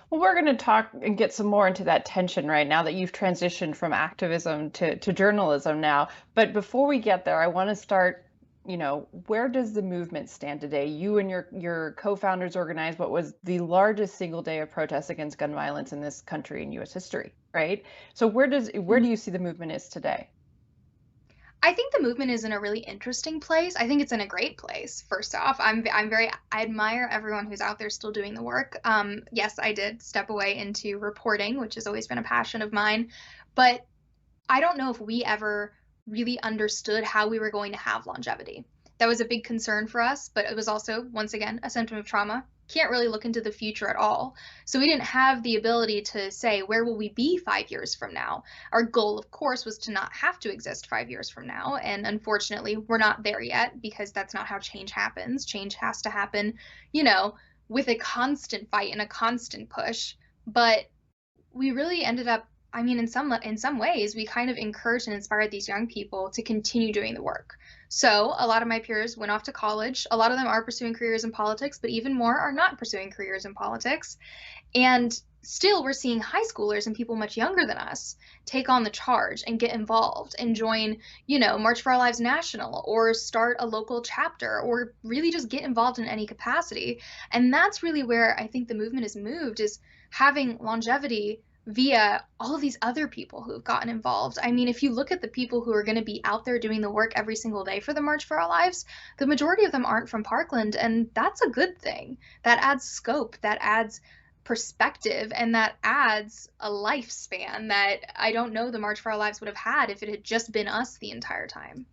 Well, we're going to talk and get some more into that tension right now that you've transitioned from activism to journalism now. But before we get there, I want to start, where does the movement stand today? You and your co-founders organized what was the largest single day of protest against gun violence in this country in US history, right? So where do you see the movement is today? I think the movement is in a really interesting place. I think it's in a great place. First off, I admire everyone who's out there still doing the work. Yes, I did step away into reporting, which has always been a passion of mine, but I don't know if we ever really understood how we were going to have longevity. That was a big concern for us, but it was also, once again, a symptom of trauma. Can't really look into the future at all. So we didn't have the ability to say, where will we be 5 years from now? Our goal, of course, was to not have to exist 5 years from now. And unfortunately, we're not there yet because that's not how change happens. Change has to happen, you know, with a constant fight and a constant push. But we really ended up, I mean, in some ways we kind of encouraged and inspired these young people to continue doing the work. So a lot of my peers went off to college. A lot of them are pursuing careers in politics, but even more are not pursuing careers in politics. And still we're seeing high schoolers and people much younger than us take on the charge and get involved and join, March for Our Lives National, or start a local chapter, or really just get involved in any capacity. And that's really where I think the movement has moved, is having longevity via all of these other people who have gotten involved. I mean, if you look at the people who are going to be out there doing the work every single day for the March for Our Lives, the majority of them aren't from Parkland, and that's a good thing. That adds scope, that adds perspective, and that adds a lifespan that I don't know the March for Our Lives would have had if it had just been us the entire time.